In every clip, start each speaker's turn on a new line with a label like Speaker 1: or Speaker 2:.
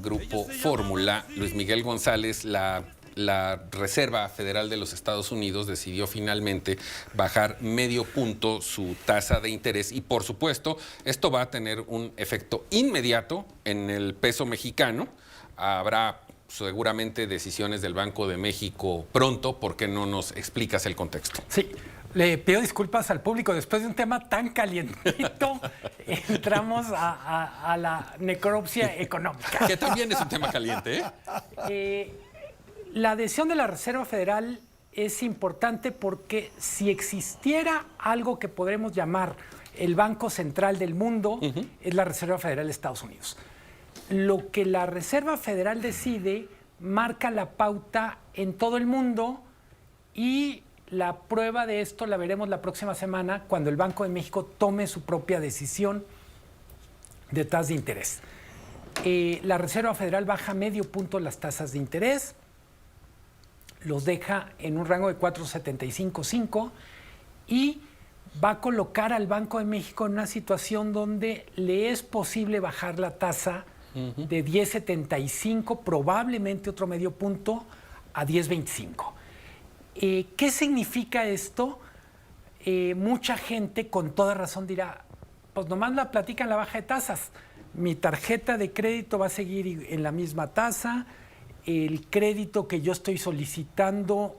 Speaker 1: Grupo Fórmula, Luis Miguel González, la Reserva Federal de los Estados Unidos decidió finalmente bajar medio punto su tasa de interés y, por supuesto, esto va a tener un efecto inmediato en el peso mexicano. Habrá seguramente decisiones del Banco de México pronto. ¿Por qué no nos explicas el contexto?
Speaker 2: Sí, le pido disculpas al público. Después de un tema tan calientito, entramos a la necropsia económica.
Speaker 1: Que también es un tema caliente, ¿eh?
Speaker 2: La decisión de la Reserva Federal es importante porque si existiera algo que podremos llamar el Banco Central del mundo, es la Reserva Federal de Estados Unidos. Lo que la Reserva Federal decide marca la pauta en todo el mundo y la prueba de esto la veremos la próxima semana cuando el Banco de México tome su propia decisión de tasas de interés. La Reserva Federal baja medio punto las tasas de interés, los deja en un rango de 4.75-5 y va a colocar al Banco de México en una situación donde le es posible bajar la tasa de 10.75, probablemente otro medio punto, a 10.25. ¿Qué significa esto? Mucha gente con toda razón dirá, pues nomás la platican la baja de tasas. Mi tarjeta de crédito va a seguir en la misma tasa, el crédito que yo estoy solicitando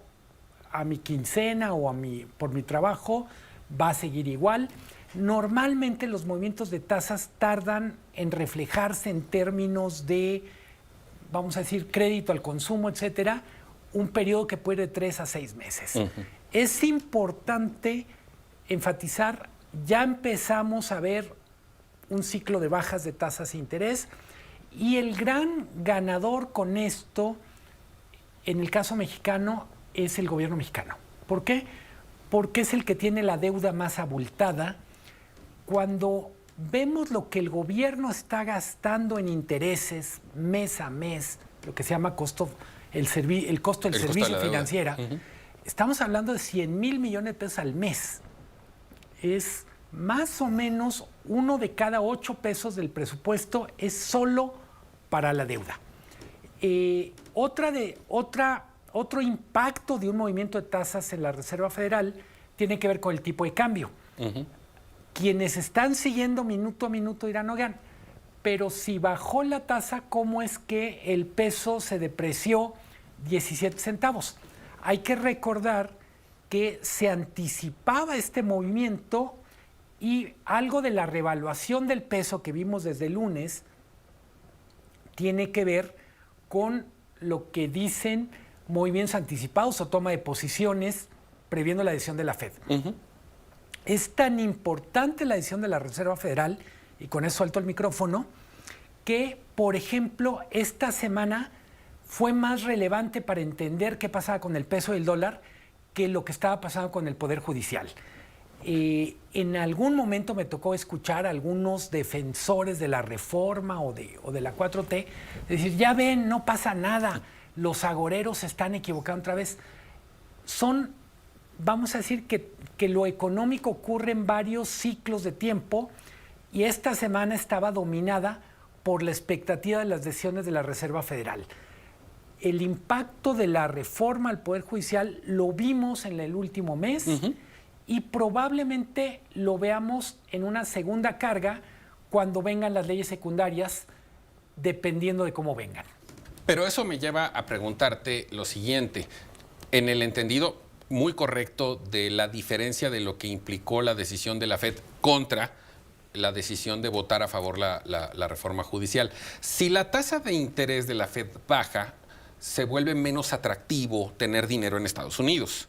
Speaker 2: a mi quincena o por mi trabajo va a seguir igual. Normalmente los movimientos de tasas tardan en reflejarse en términos de, vamos a decir, crédito al consumo, etcétera, un periodo que puede ir de 3 a 6 meses. Es importante enfatizar, ya empezamos a ver un ciclo de bajas de tasas de interés y el gran ganador con esto, en el caso mexicano, es el gobierno mexicano. ¿Por qué? Porque es el que tiene la deuda más abultada. Cuando vemos lo que el gobierno está gastando en intereses mes a mes, lo que se llama costo del servicio financiero, estamos hablando de 100,000 millones de pesos al mes. Es más o menos 1 de cada 8 pesos del presupuesto es solo para la deuda. Otro impacto de un movimiento de tasas en la Reserva Federal tiene que ver con el tipo de cambio. Quienes están siguiendo minuto a minuto dirán, oigan, pero si bajó la tasa, ¿cómo es que el peso se depreció 17 centavos? Hay que recordar que se anticipaba este movimiento y algo de la revaluación del peso que vimos desde el lunes tiene que ver con lo que dicen movimientos anticipados o toma de posiciones previendo la decisión de la Fed. Es tan importante la decisión de la Reserva Federal, y con eso suelto el micrófono, que, por ejemplo, esta semana fue más relevante para entender qué pasaba con el peso y el dólar que lo que estaba pasando con el Poder Judicial. En algún momento me tocó escuchar a algunos defensores de la reforma o de la 4T decir, ya ven, no pasa nada, los agoreros se están equivocando otra vez. Vamos a decir que lo económico ocurre en varios ciclos de tiempo y esta semana estaba dominada por la expectativa de las decisiones de la Reserva Federal. El impacto de la reforma al Poder Judicial lo vimos en el último mes y probablemente lo veamos en una segunda carga cuando vengan las leyes secundarias, dependiendo de cómo vengan.
Speaker 1: Pero eso me lleva a preguntarte lo siguiente. En el entendido muy correcto de la diferencia de lo que implicó la decisión de la Fed contra la decisión de votar a favor la reforma judicial. Si la tasa de interés de la Fed baja, se vuelve menos atractivo tener dinero en Estados Unidos.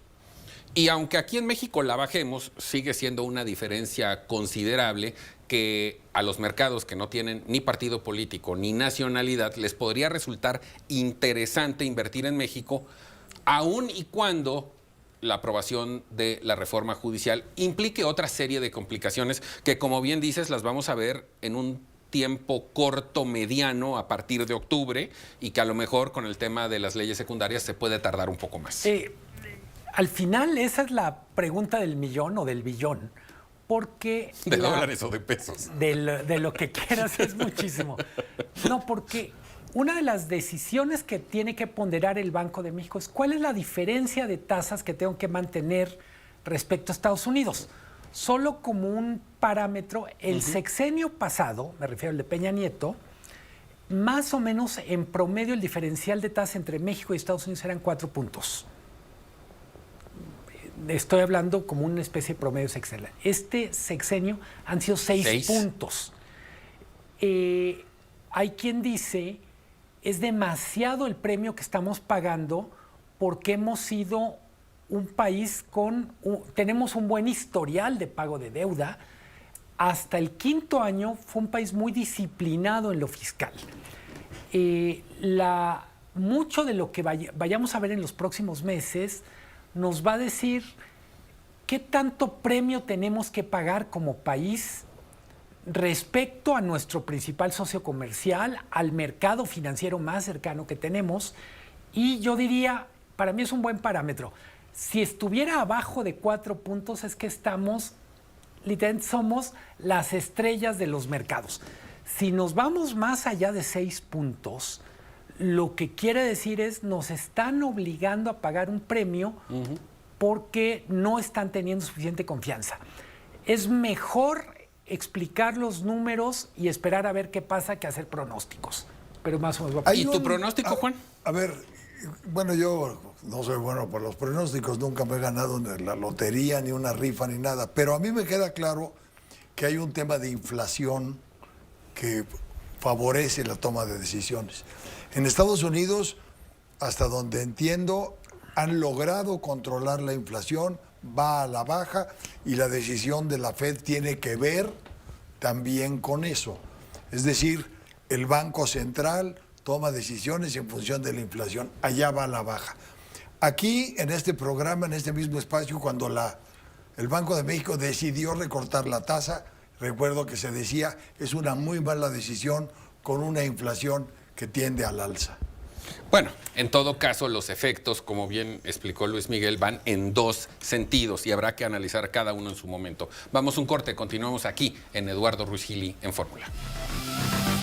Speaker 1: Y aunque aquí en México la bajemos, sigue siendo una diferencia considerable que a los mercados que no tienen ni partido político ni nacionalidad les podría resultar interesante invertir en México, aun y cuando la aprobación de la reforma judicial implique otra serie de complicaciones que, como bien dices, las vamos a ver en un tiempo corto, mediano, a partir de octubre, y que a lo mejor con el tema de las leyes secundarias se puede tardar un poco más.
Speaker 2: Al final, esa es la pregunta del millón o del billón, porque...
Speaker 1: ¿De dólares o de pesos?
Speaker 2: De lo que quieras es muchísimo. No, porque una de las decisiones que tiene que ponderar el Banco de México es cuál es la diferencia de tasas que tengo que mantener respecto a Estados Unidos. Solo como un parámetro, el sexenio pasado, me refiero al de Peña Nieto, más o menos en promedio el diferencial de tasa entre México y Estados Unidos eran 4 puntos. Estoy hablando como una especie de promedio sexenio. Este sexenio han sido 6 puntos. Hay quien dice, es demasiado el premio que estamos pagando porque hemos sido un país tenemos un buen historial de pago de deuda. Hasta el 5º año fue un país muy disciplinado en lo fiscal. Mucho de lo que vayamos a ver en los próximos meses nos va a decir qué tanto premio tenemos que pagar como país respecto a nuestro principal socio comercial, al mercado financiero más cercano que tenemos. Y yo diría, para mí es un buen parámetro. Si estuviera abajo de 4 puntos es que literalmente somos las estrellas de los mercados. Si nos vamos más allá de 6 puntos, lo que quiere decir es nos están obligando a pagar un premio porque no están teniendo suficiente confianza. Es mejor explicar los números y esperar a ver qué pasa que hacer pronósticos. Pero más o menos.
Speaker 1: ¿Y tu pronóstico, Juan?
Speaker 3: A ver, bueno, yo no soy bueno por los pronósticos, nunca me he ganado ni la lotería, ni una rifa, ni nada, pero a mí me queda claro que hay un tema de inflación que favorece la toma de decisiones. En Estados Unidos, hasta donde entiendo, han logrado controlar la inflación, va a la baja y la decisión de la Fed tiene que ver también con eso. Es decir, el Banco Central toma decisiones en función de la inflación, allá va a la baja. Aquí, en este programa, en este mismo espacio, cuando el Banco de México decidió recortar la tasa, recuerdo que se decía, es una muy mala decisión con una inflación que tiende al alza.
Speaker 1: Bueno, en todo caso, los efectos, como bien explicó Luis Miguel, van en 2 sentidos y habrá que analizar cada uno en su momento. Vamos a un corte, continuamos aquí en Eduardo Ruiz Gili en Fórmula.